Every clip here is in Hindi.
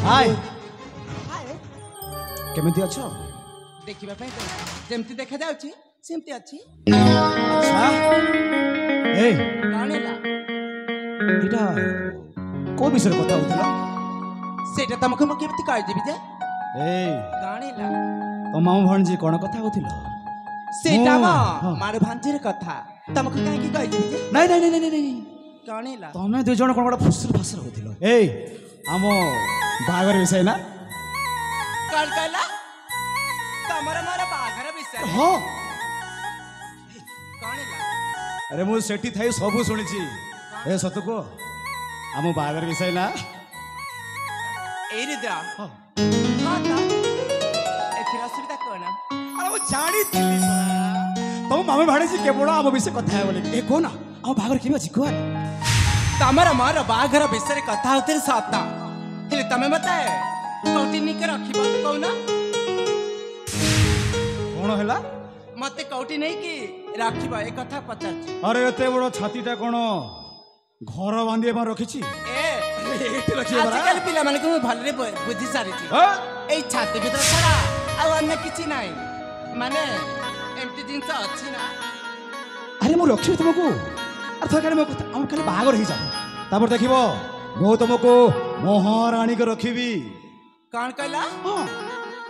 हाय केमिति अछ देखिबा पे जेमती देखा जाउची सेमती अछि अच्छा ए कानेला इटा को विषय कथा होतला सेटा तमको म केमती कहि देबी जे ए कानेला तो मामू भणजी कोन कथा होतिलो सेटा मार भांजीर कथा तमको काहे की कहि देबी जे नहीं नहीं नहीं नहीं कानेला तमे दुई जण कोन बडा फुसर फसर होतिलो ए आमो बागर विषय ना काल काला तमरा मारा बागर विषय हां कानेला अरे मु सेठी थाई सबु सुनिछि ए सत को आमो बागर विषय ना ए रिद्रा हां ता एथिरा सुविधा कोन अरे मु जानी थिली तो मामे भाणेजी केवळ आमो विषय कथा है बोले ए कोना आमो बागर केबे अछि को तमरा मारा बागर विषय कथा होते साता हेले तमे मते कौटी निके रखिबो कोना कोन होला मते कौटी नहीं कि राखिबो ए कथा पचारछि अरे एते बड़ छातीटा कोन घर बांधिए मा रखिछि ए एते रखिए बरा आजकल पिला माने को भलरे बुझी सारिछि ए छाती भीतर छड़ा आ अन्य किछि नाही माने एमटी जिंस अछि ना अरे मु रखिबे तुमको अरे थोड़ा मो हम खाली बागर ही जाबो तापर देखिबो मो तुमको महारानी को रखिबी कोन कहला हां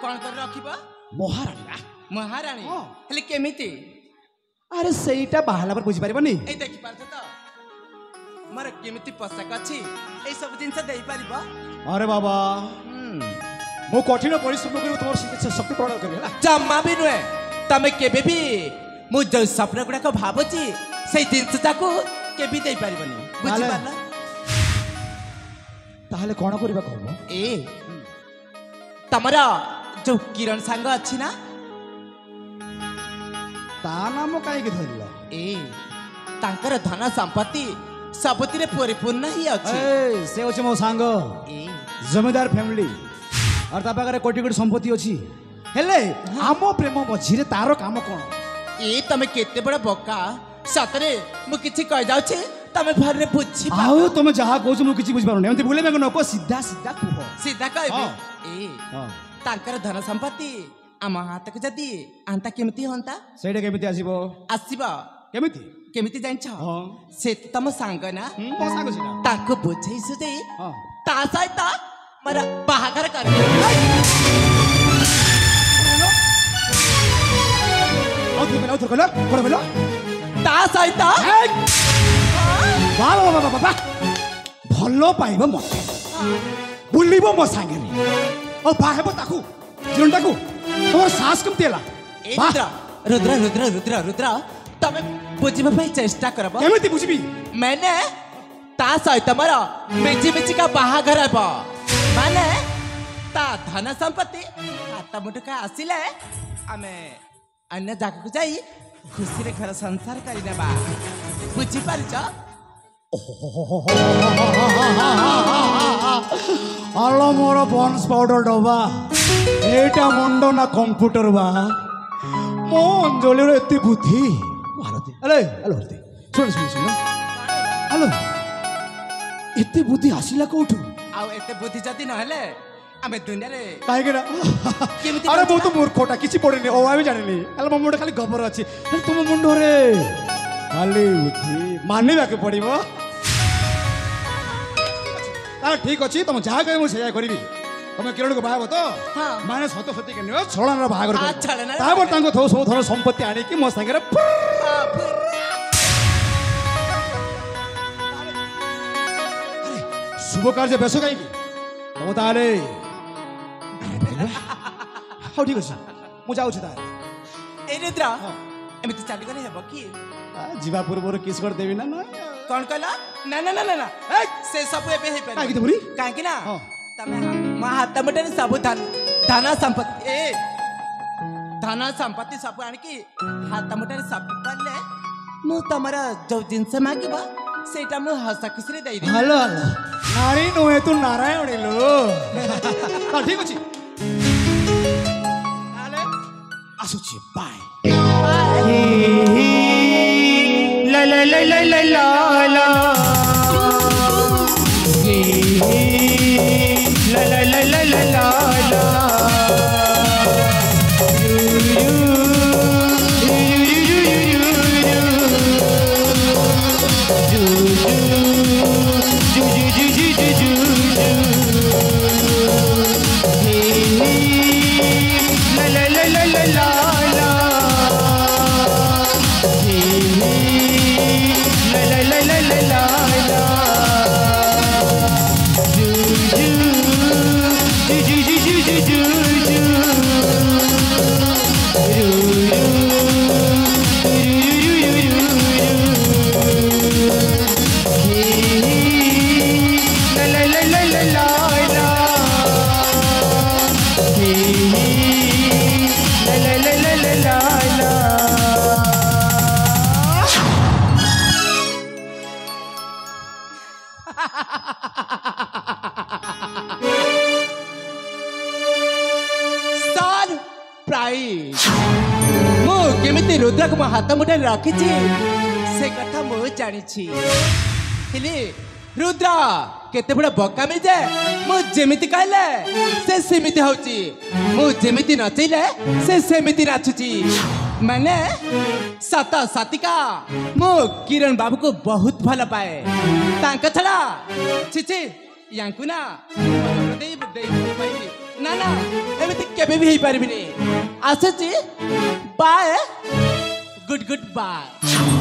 कोन कर रखिबा महारानी महारानी हेले केमिति अरे सेटा बाहला पर बुझी पारिबनी ए देखि पारछ त मार केमिति पोशाक अछि ए सब जिंस देई पारिबा अरे बाबा मो कठिन परिश्रम करी तोर शक्ति प्रदान करी हला जम्मा भी नुए तमे केबे भी मु जो सपना गुडा को भाबुची से जिंस जाको केबी देई पारिबनी बुझी पाला ताहले कोन करबा कहबो ए तमरा जो किरण सांग अछि ना ता नाम काहे के धरला ए तांकर धन संपत्ति सबतिरे परिपूर्ण ही अछि ए से होचे मो सांग ए जमींदार फैमिली और ता पाखरे कोटी कोटी संपत्ति अछि हेले आमो प्रेम मझिरे तारो काम कोन ए तमे केते बड़ बोका सतरे मु किछि कह जाउ छे तमे भररे बुझी आउ तुम जहा कहू मु किछि बुझ पारो नै एमति बोले मे नको सीधा सीधा कहो सीधा कहबे ए तांकर धन संपत्ति आम हाथ को जदी आंता केमिति होंता सेडे केमिति आसीबो आसीबा केमिति केमिति जान छ से तम सांग ना मो सांग सिना ताको बुझै सुदे ता सहित मरा बाहागर कर औथर कहला कोन बेला ता सहित वाह वाह वाह वाह भलो पाइबो मते बुलिबो मो सांगे ओ बाहेबो ताकू जीवनटाकू तोर साहस कम तेला ए रुद्र रुद्र रुद्र रुद्र रुद्र तमे बुझिबा पई चेष्टा करबो केमिति बुझिबी मैंने ता सहित मरा मिची मिची का बाहागर हबो माने ता धन संपत्ति हाथ मुठका आसिले आमे अन्य जागा को जाई खुशी रे घर संसार करी नेबा बुझी पारछ आलो मोर बॉन्स पाउडर डबा एटा मुंडो ना कंप्यूटर बा मो अंजलि रे एते बुद्धि भारती अरे हेलो भारती सुन सुन सुन हेलो एते बुद्धि आसिला कोठु आउ एते बुद्धि जति न हेले आमे दुनिया रे काहे केना अरे मो तो मूर्खटा किछि पड़ेनी ओ आबे जानिनी हेलो मुंडो खाली गबर अछि तुम मुंडो रे खाली बुद्धि मानिबा के पड़िबो ठीक अच्छी तुम जहाँ कहे मुझे करी तुम किरण को बाहर तो माने सत सती के नियो छळन बाहर तापर तांको थो सब धन संपत्ति आनी कि मो संगे शुभ कार्य बेस कहीं तुम ताले हाँ ठीक अच्छे मुझे जाऊँ ताले ए रुद्र एमती चाली गले हेबो कि जीवा पूर्व किस कर देवी ना ना कौन कहला ना ना ना ना ना से सब एबे हे काहे की बोली काहे की ना तमे मा हाथ मटे सब धन संपत्ति ए धन संपत्ति सब आन की हाथ मटे सब करले मु तमरा जो जिंस मागिबा सेटा मु हस खुसरे देई दे हेलो हेलो नारी नुहे तू नारायण लो हां ठीक अछि आले आसुची bye la la la la la la la la la la la prize ମୁଁ କେମିତି ରୁଦ୍ରକୁ ମୋ ହାତ ମୁଠାରେ ରଖିଛି ସେ କଥା ମୁଁ ଜାଣିଛି ହେଲେ ରୁଦ୍ର କେତେ ବଡ଼ ବକାମି ଯେ ମୁଁ ଯେମିତି କହିଲେ ସେ ସେମିତି ହଉଛି ମୁଁ ଯେମିତି ନଚେଇଲେ ସେ ସେମିତି ନାଚୁଛି ମାନେ ସତ ସତିକା ମୁଁ କିରଣ ବାବୁକୁ ବହୁତ ଭଲ ପାଏ ତାଙ୍କ ଛଡ଼ା ଛିଛି ୟାଙ୍କୁ ନା ନା ନା ଏମିତି କେବେ ବି ହେଇପାରିବିନି ଆସୁଛି ବାଏ ଗୁଡ୍ ଗୁଡ୍ ବାଏ